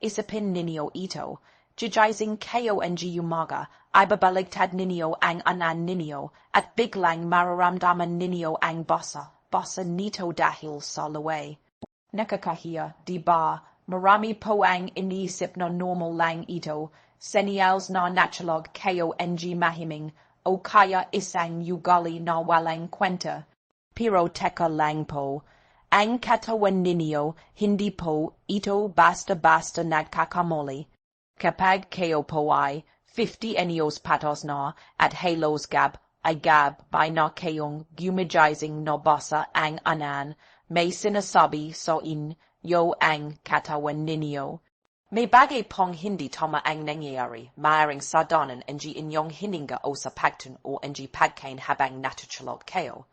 isipin ninyo ito, jijizing kong umaga, ibabaligtad ninyo ang anan ninyo, at biglang mararamdaman ninyo ang basa nito dahil sa laway. Nakakahiya, di ba? Marami po ang iniisip na normal lang ito, senyals na naturalog kong mahiming, o kaya isang ugali na walang kwenta. Pero teka lang po, ang katawan ninyo, hindi po ito basta-basta nagkakamali. Kapag kayo po ay 50 anyos patos na at halos gab by na kayong gumagizing na basa ang anan, may sinasabi sa inyo ang katawan ninyo. May bagay pong hindi tama ang nangyayari, maaaring sa danan inyong hininga o sa pagtun o pagkain habang natutulog kayo.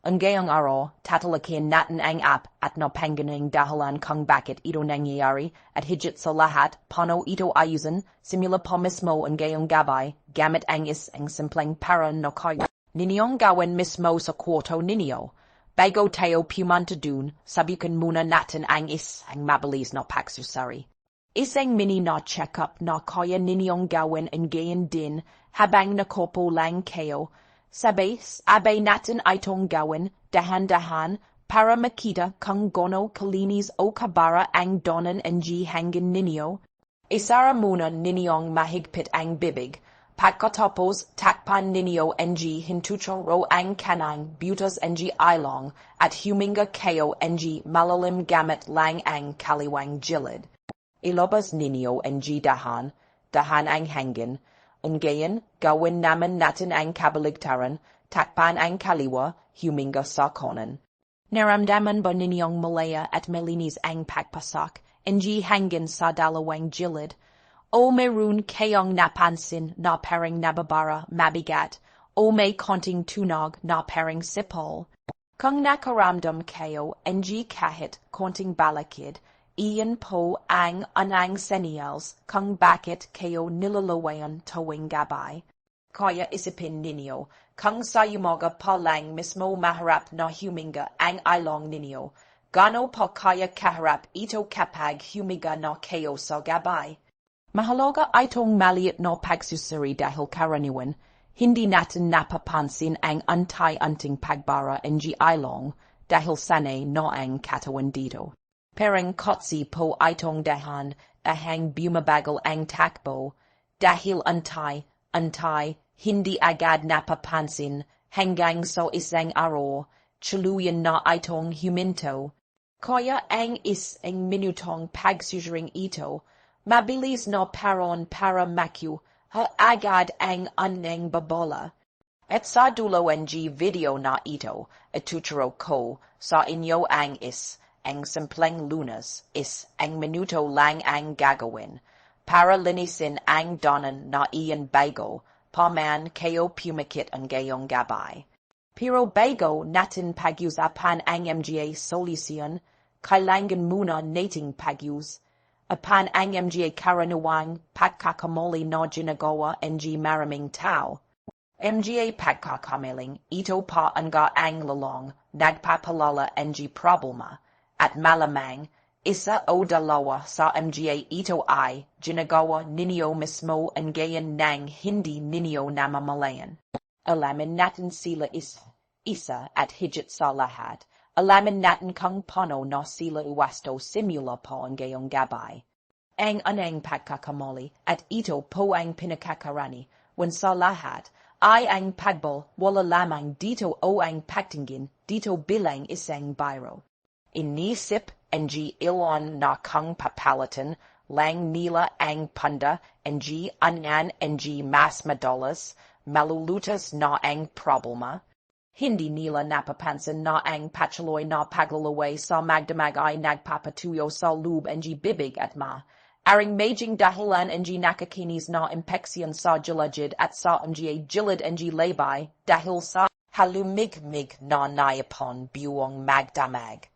Ang gayong araw, tatalakin natin ang at napangganang dahilan kung bakit ito nangyayari at higit sa lahat, paano ito ayusin, simula pa mismo ang gayong gabay, gamit ang isang simpleng para na kaya ninyong gawin mismo sa kwarto ninyo. Bago tayo pumunta dun, sabihin muna natin ang isang mabilis na pagsusari. Isang mini na check-up na kaya ninyong gawin ang gayon din habang nakopo lang kayo. Sabay natin itong gawin dahan-dahan para makita kung gaano kalinis o kabara ang donan hangin ninyo. Isara muna ninyong mahigpit ang bibig. Pagkatapos takpan ninyo hintuturo ang kanang butas ilong at huminga kayo malalim gamit lang ang kaliwang gilid. Ilabas ninyo dahan ang hangin. Ngayon, gawin naman natin ang kabaligtaran, takpan ang kaliwa, huminga sa kanan. Naramdaman ba ninyong malaya at malinis ang pagpasak, hangin sa dalawang gilid? O mayroon kayong napansin na parang nababara mabigat, o may konting tunog na parang sipol? Kung nakaramdam kayo, kahit konting balakid, iyan po ang anang senyals kung bakit kayo nilalawayan tuwing gabi. Kaya isipin ninyo, kung sa umaga pa lang mismo maharap na huminga ang ilong ninyo, gaano pa kaya kaharap ito kapag humiga na kayo sa gabi? Mahalaga itong maliit na pagsusuri dahil karaniwan, hindi natin napapansin ang antay-anting pagbara ilong dahil sanay na ang katawan dito. Parang kotse po itong dahan ahang bumabagal ang takbo, dahil antay, hindi agad napapansin, hanggang sa isang araw, tuluyan na itong huminto. Kaya ang isang minutong pagsusuring ito, mabilis na paron para makyu, agad ang anang babola. At sa dulo video na ito, ituturo ko sa inyo ang ang simpleng lunas ang minuto lang ang gagawin para linisin ang danan na iyan bago pa man kayo pumakit ang gayong gabay. Pero bago natin pag-usapan ang solusyon, kailangan muna nating pag-usapan ang karaniwang pagkakamali na ginagawa maraming tao. Pagkakamaling ito pa ang lalong nagpapalala problema. At malamang, isa o dalawa sa ito ay ginagawa ninyo mismo ang gayon nang hindi ninyo namamalayan. Alamin natin sila isa at higit sa lahat, alamin natin kung paano na sila iwasto simula po ang gayong gabay. Ang anang pagkakamali at ito po ang pinakakarani, wan sa lahat ay ang pagbal wala lamang dito o ang pagtingin dito bilang isang biro. Inisip ilan na kung papalitan lang nila ang panda anan mas madalas malulutas na ang problema. Hindi nila napapansin na ang patuloy na paglalaway sa magdamag ay nagpapatuyo sa loob bibig at aring maging dahilan nakakinis na impeksyon sa gilid at sa gilid labay dahil sa halumigmig na nayapon buong magdamag.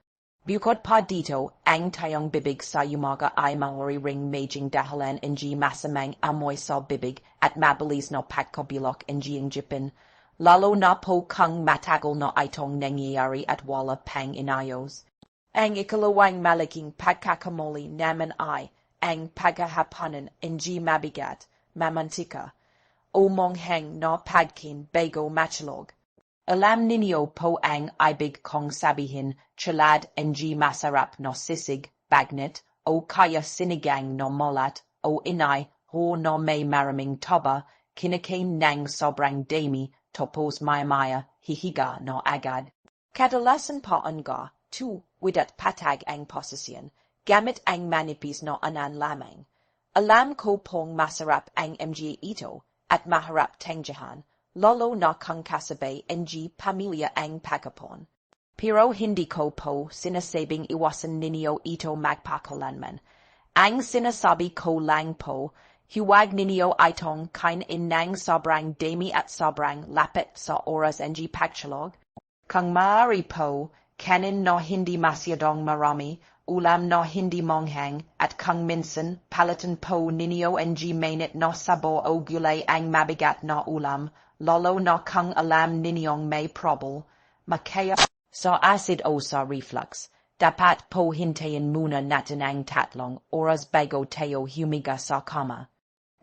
Bukod pa dito, ang tayong bibig sa umaga ay maaaring maging dahilan masamang amoy sa bibig at mabilis na pagkabilok ang jipin, lalo na po kung matagal na itong nangyayari at wala pang inayos. Ang ikalawang malaking pagkakamali naman ay ang paghahaponan ng mabigat, mamantika, o Mong no padkin bago matulog. Alam ninyo po ang ibig kong sabihin, chalad ng masarap no sisig, bagnet, o kaya sinigang no molat, o inay, ho no may maraming toba, kinakain ng sobrang dami, tapos maya hihiga no agad. Kadalasan pa nga, widat patag ang posisyon, gamit ang manipis no anan lamang. Alam ko pong masarap ang ito, at maharap tengjahan, lalo na kung kasabay ng pamilya ang pagkapon. Pero hindi ko po sinasabing iwasan ninyo ito magpakalanman. Ang sinasabi ko lang po, huwag ninyo itong kainin ng sobrang dami at sobrang lapit sa oras ng pagtulog. Kung maaari po, kanin no hindi masyadong marami, ulam no hindi monghang, at kung minsan, palitan po ninyo ang mainit no sabo o gulay ang mabigat na ulam, lalo na kung alam ninyong may trouble, makaya sa acid o sa reflux. Dapat po hintayin muna natin ang 3 oras bago tayo humiga sa kama.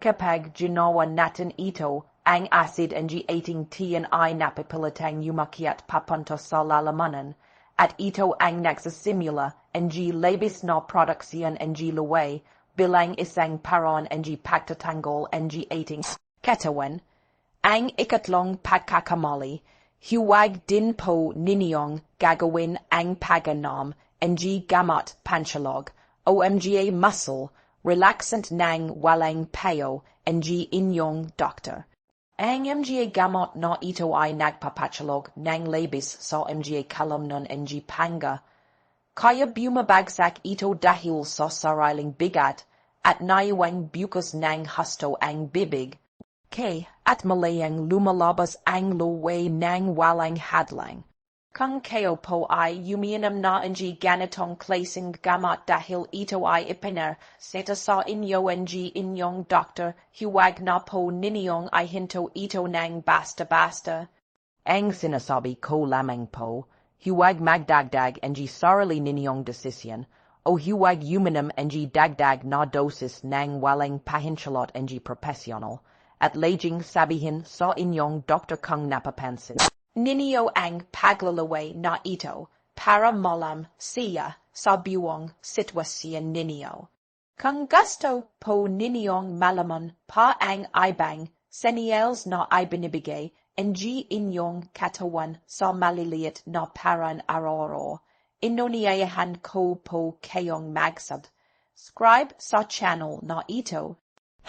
Kapag ginawa natin ito, ang acid ng ating tiyan ay napipilatang umakyat papunta sa lalamanan, at ito ang nagsisimula ng labis na produksyon ng laway bilang isang paraan ng pagtatanggal ng ating katawan. Ang ikatlong pagkakamali, huwag din po ninyong gagawin ang pagganom ng gamot panchalog o muscle relaxant ng walang payo ng inyong doktor. Ang gamot na ito ay nagpapachalog ng labis sa kalamnan ng panga. Kaya bumabagsak ito dahil sa sariling bigat at naiwang bukas ng husto ang bibig. At malayang lumalabas ang laway ng walang hadlang. Kung kayo po ay umiinom na ng ganitong klaseng gamot dahil ito ay ipinaseta sa inyo ng inyong doktor, huwag na po ninyong ihinto ito ng basta-basta. Ang sinasabi ko lamang po, huwag magdagdag ng sarili ninyong desisyon, o huwag uminom ng dagdag na dosis ng walang pahinshalot ng profesional, at laging sabihin sa inyong doktor kung napapansin ninyo ang paglalaway na ito para malam siya sa buong sitwasyon ninyo. Kung gusto po ninyong malaman pa ang ibang senyales na ibinibigay ng inyong katawan sa maliliit na paraan araw-araw, inunyayahan ko po kayong mag-subscribe sa channel na ito.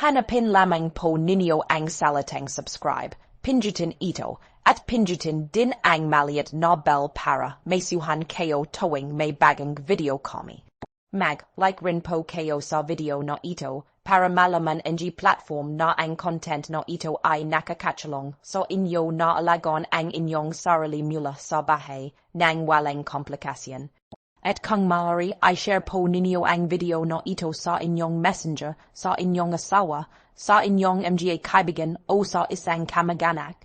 Hanapin lamang po ninyo ang salitang subscribe, pindutin ito, at pindutin din ang maliit na bell para maisuhan kayo tuwing may bagong video kami. Mag-like rin po kayo sa video na ito para malaman ng platform na ang content na ito ay nakakatulong sa inyo na alagaan ang inyong sarili mula sa bahay ng walang komplikasyon. At kung maaari ay share po ninyo ang video na ito sa inyong messenger, sa inyong asawa, sa inyong kaibigan o sa isang kamag-anak.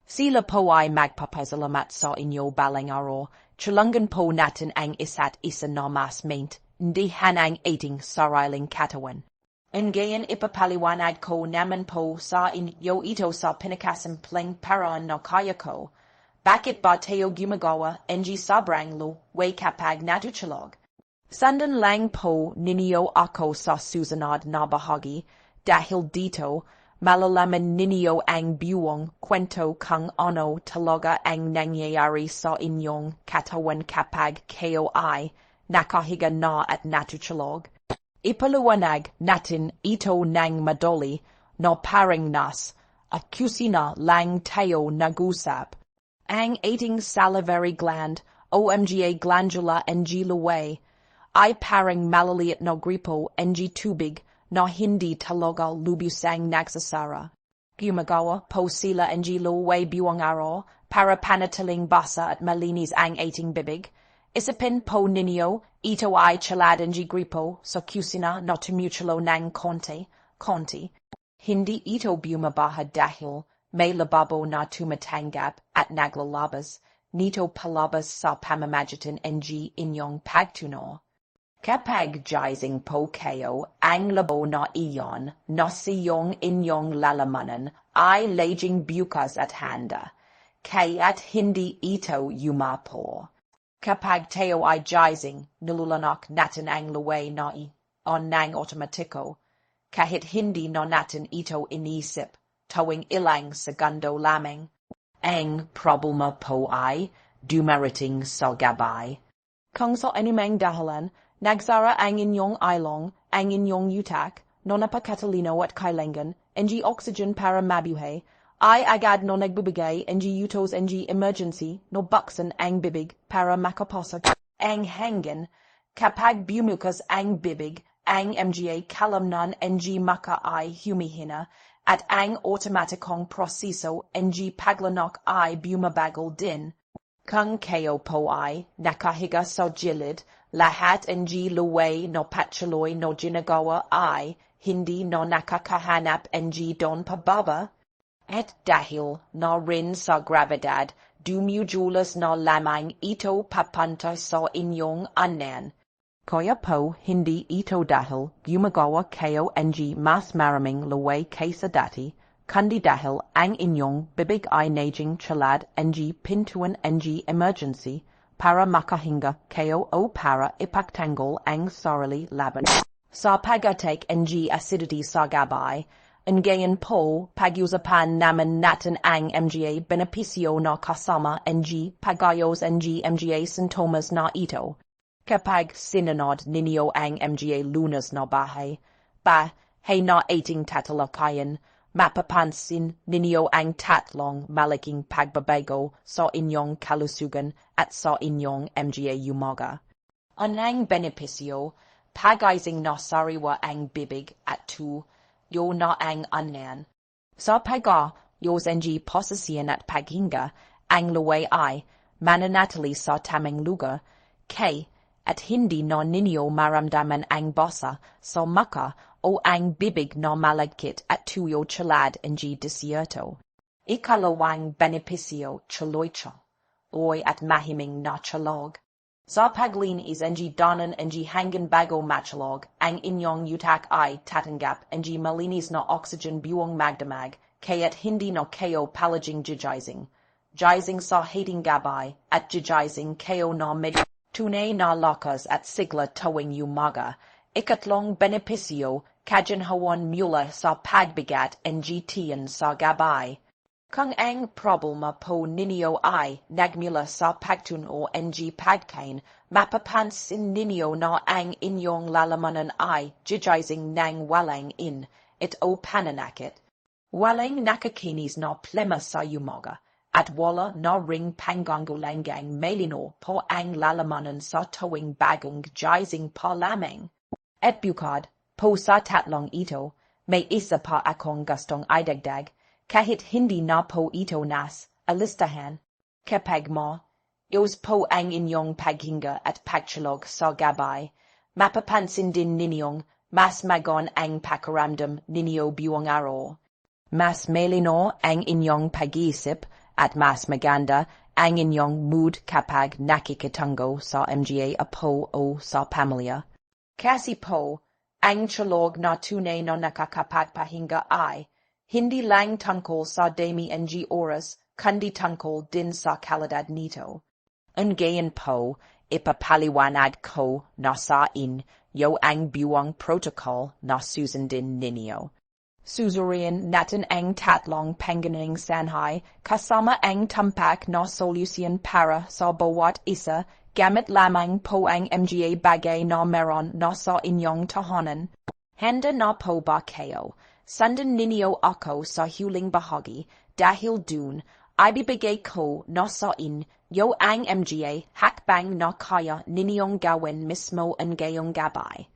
Sila po ay magpapasalamat sa inyo balang araw. Tulungan po natin ang isa't isa na mas maintindihan ang ating sariling katawan. Ngayon ipapaliwanag ko naman po sa inyo ito sa pinakasimpleng paraan na kaya ko. Bakit ba tayo gumagawa ng sobrang laway kapag natutulog? Sundan lang po ninyo ako sa susunod na bahagi dahil dito malalaman ninyo ang buong kwento kung ano talaga ang nangyayari sa inyong katawan kapag kayo ay nakahiga na at natutulog. Ipaliwanag natin ito ng madali na parang nas at kusina lang tayo nag-usap. Ang ating salivary gland o glandula ng laway ay parang maliliit na gripo ng tubig na hindi talaga lubusang nagsasara. Gumagawa po sila ng laway buong araw para panatiling basa at malinis ang ating bibig. Isipin po ninyo, ito ay chalad ng gripo sa kusina na tumutulo ng konti. Hindi ito bumabaha dahil may lababo na tumatanggap at naglalabas nito palabas sa pamamagitan ng inyong pagtuno. Kapag gising po kayo, ang labo na iyon, na siyong inyong lalamanan, ay laging bukas at handa. Kaya't hindi ito yumapo. Kapag tayo ay gising, nilulanak natin ang laway na on ng otomatiko, kahit hindi na natin ito inisip, tuwing ilang segundo lamang. Ang problema po ay dumarating sa gabi. Kung sa anumang dahilan, nagsara ang inyong ilong, ang inyong utak, no napakatalino at kailangan, ng oxygen para mabuhay, ay agad no nagbibigay ng utos ng emergency no buksan ang bibig para makapasok ang hangin. Kapag bumukas ang bibig, ang mga kalamnan ng maka ay humihina at ang otomatikong proseso ng paglanak ay bumabagal din. Kung kayo po ay nakahiga sa gilid, lahat ng laway no patuloy no ginagawa ay hindi no nakakahanap ng don pababa. At dahil na rin sa gravedad, dumudulas na lamang ito papunta sa inyong anan. Kaya po hindi ito dahil gumagawa kayo ng mas maraming laway kaysa dati, kundi dahil ang inyong bibig ay naging chalad ng pintuan ng emergency para makahinga kayo o para ipagtanggol ang sarili laban sa pag-attack ng acidity sa gabi. Ngayon po, pag-usapan naman natin ang mga benepisyo na kasama ng pag-ayos ng mga sintomas na ito. Kapag sinunod ninyo ang mga lunas na bahay na ating tatalakayin, mapapansin ninyo ang tatlong malaking pagbabago sa inyong kalusugan at sa inyong mga umaga. Anong benepisyo, pag-ayos na sariwa ang bibig at yo na ang anan. Sa pag-ayos ng posisyon at paghinga, ang laway ay mananatili sa tamang lugar, at hindi na ninyo maramdaman ang basa sa maka o ang bibig na malagkit at tuyo chalad ng desierto. Ikalawang benepisyo chaloycha, oy at mahiming na chalog. Sa paglinis ng danan ng hanggang bago machalog, ang inyong utak ay tatanggap ng malinis na oxygen buong magdamag, kaya't hindi na kayo palaging jijising. Jising sa hating gabay at jijising kayo na medyo tunay na lakas at sigla tuwing umaga. Ikatlong benepisyo, kaginhawan mula sa pagbigat ng tiyan sa gabay. Kung ang problema po ninyo ay nagmula sa pagtuno ng pagkain, mapapansin ninyo na ang inyong lalamanan ay jijising ng walang o pananakit. Walang nakakinis na plema sa umaga, at wala na ring pangangailangang malino po ang lalamanan sa tuwing bagong gising pa lamang. At bukod po sa tatlong ito, may isa pa akong gustong idagdag. Kahit hindi na po ito nas alistahan, kapag ios po ang inyong paghinga at pagtulog sa gabi, mapapansin din ninyong mas magaan ang pakiramdam ninyo buong araw. Mas malino ang inyong pag-iisip at mas maganda ang inyong mood kapag nakikitungo sa mga apo o sa pamilya. Kasi po, ang tulog na tunay na nakakapagpahinga ay hindi lang tungkol sa dami ng oras, kundi tungkol din sa kalidad nito. Ngayon po, ipapaliwanag ko na sa inyo ang buwang protocol na susundin ninyo. Susuriin natin ang tatlong pangunahing sanhi kasama ang tumpak na solusyon para sa bawat isa gamit lamang po ang mga bagay na meron na sa inyong tahanan. Handa na po ba kayo? Sundan ninyo ako sa huling bahagi dahil dun ay bibigay ko na sa inyo ang mga hakbang na kaya ninyong gawin mismo ang ngayong gabi.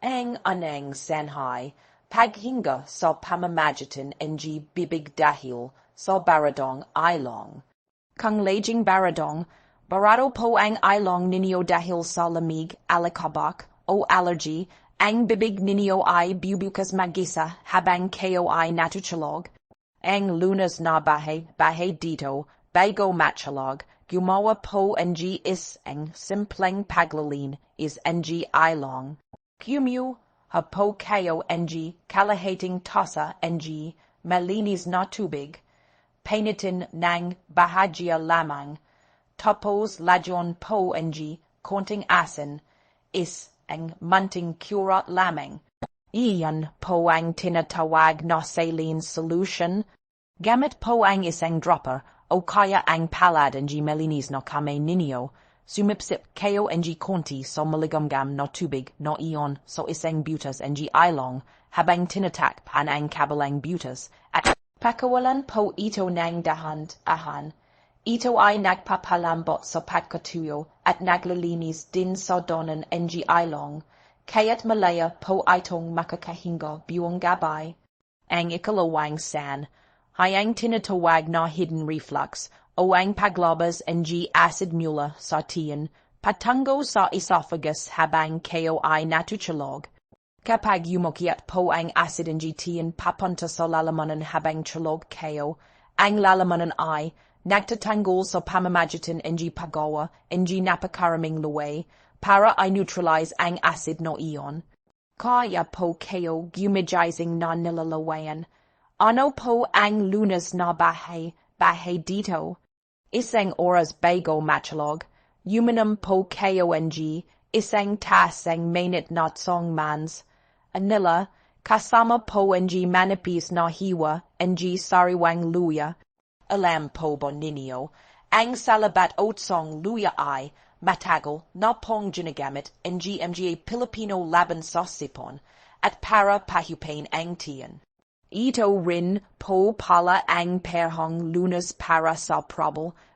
Ang unang sanhi, paghinga sa pamamagitan ng bibig dahil sa baradong ilong. Kung laging baradong, barado po ang ilong ninyo dahil sa lamig, alikabok o allergy. Ang bibig ninyo ay bubukas mag-isa habang kayo ay natutulog. Ang lunas na bahay dito, bago matulog, gumawa po ng is ang simpleng paglalin is ng ilong. Gumu ha po kayo ng kalahating tasa ng malinis na tubig, painitin ng bahagya lamang, tapos lagyan po ng konting asin, is ang munting kura lamang. Iyan po ang tinatawag na saline solution. Gamit po ang isang dropper o kaya ang palad ng malinis na kamay ninyo. Sumipsip kayo ng konti sa maligamgam na tubig na iyon sa isang butas ng ilong habang tinatakpan ang kabilang butas at pakawalan po ito ng dahan-dahan. Ito ay nagpapalambot sa pagkatuyo at naglilinis din sa donan ng ilong. Kaya't malaya po itong makakahinga buong gabi. Ang ikalawang san ay ang tinatawag na hidden reflux o ang paglabas ng acid mula sa tiyan patungo sa esophagus habang kayo ay natutulog. Kapag yumakyat po ang acid ng tiyan papunta sa lalamanan habang tulog kayo, ang lalamanan ay nagtatanggol sa pamamagitan ng paggawa ng napakaraming laway para ay neutralize ang acid na iyon. Kaya po kayo gumigizing na nilalawayan. Ano po ang lunas na bahay dito? Isang oras bago matulog, uminom po kayo ng isang tasang mainit na songmans. Anila, kasama po ng manipis na hiwa ng sariwang luya. Alam po ba ninyo, ang salabat o song luya ay matagal na pong ginagamit ng mga Pilipino laban sa sipon at para pahiupain ang tiyan. Ito rin po pala ang perhong lunas para sa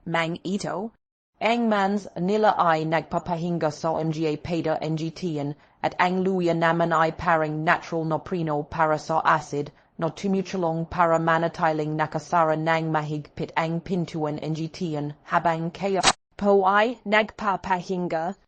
mang ito. Ang mans nila ay nagpapahinga sa mga pada ng tiyan at ang luya naman ay parang natural na prino para sa acid na tumutulong para manatiling nakasara ng mahigpit ang pintuan ng tiyan habang kayo po ay nagpapahinga.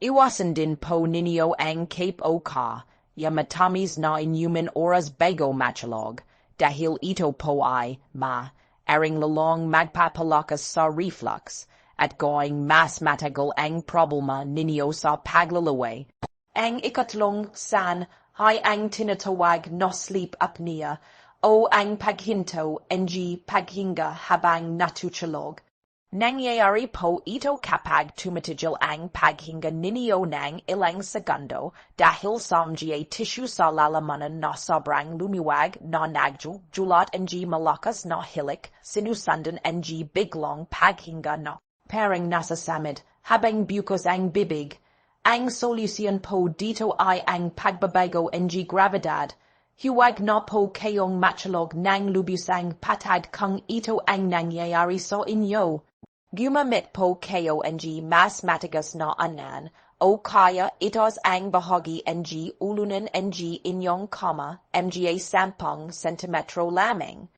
Iwasan din po ninyo ang cape o ka, matamis na inumin oras bago matulog, dahil ito po ay maaaring lalong magpapalakas sa reflux at gawing mas matagal ang problema ninyo sa paglalaway. Ang ikatlong san ay ang tinatawag na sleep apnea o ang paghinto ng paghinga habang natutulog. Nangyayari po ito kapag tumitigil ang paghinga ninyo ng ilang segundo dahil sa mga tissue sa lalamanan na sobrang lumiwag na nagjulat ng malakas na hilik sinusundan ng biglang paghinga na parang nasasamid habang bukas ang bibig. Ang solusyon po dito ay ang pagbabago ng gravedad. Huwag na po kayong matulog ng lubusang patad kung ito ang nangyayari sa inyo. Gumamit po kayo ng mas matigas na unan o kaya itas ang bahagi ng ulunan ng inyong kama mga 10 sentimetro lamang.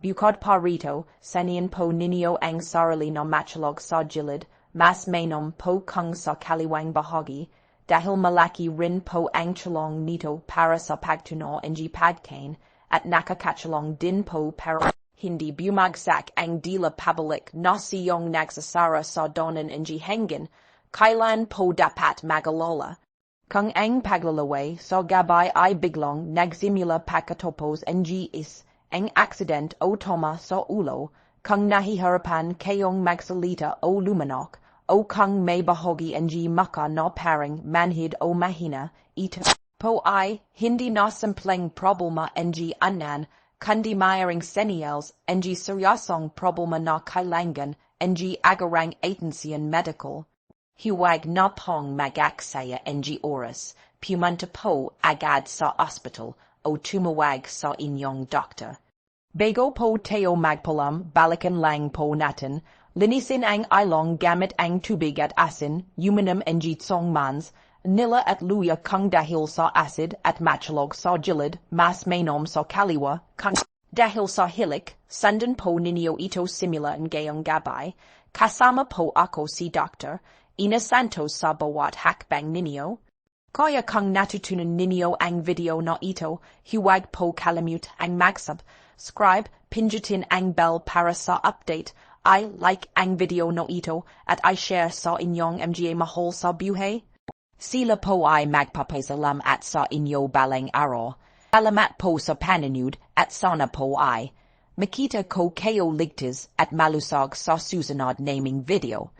Bukod pa rito, sanian po ninyo ang sarili na matulog sa gilid, mas mainam po kung sa kaliwang bahagi, dahil malaki rin po ang tulong nito para sa pagtunaw ng pagkain at nakakatulong din po para hindi bumagsak ang dila pabalik na siyong nagsasara sa donan ng hangin, kailan po dapat mag-alala. Kung ang paglalaway sa gabay ay biglang nagsimula pagkatapos ng is ang aksident o toma sa ulo, kung nahihirapan kayong magsalita o lumanok, o kung may bahagi ng maka na parang manhid o mahina, ito po ay hindi na simpleng problema ng unan, kundi mayroong senyales ng seryosong problema na kailangan ng agarang atensyon medical. Huwag na pong mag-aksaya ng oras, pumunta po agad sa ospital o tumawag sa inyong doktor. Bago po tayo magpalam, balikan lang po natin, linisin ang ilong gamit ang tubig at asin, uminom ng songmans, nila at luya kung dahil sa acid at matulog sa gilid, mas mainom sa kaliwa, kung dahil sa hilik, sundan po ninyo ito simula ngayong gabay, kasama po ako si Dr. Aena Santos sa bawat hakbang ninyo. Kaya kung natutunan ninyo ang video na ito, huwag po kalimut ang mag-subscribe, pindutin ang bell para sa update I like ang video no ito at I share sa inyong mga mahal sa buhay. Sila po ay magpapasalamat sa inyo balang araw. Salamat po sa panonood at sana po ay makita ko kayo ligtas at malusog sa susunod naming video.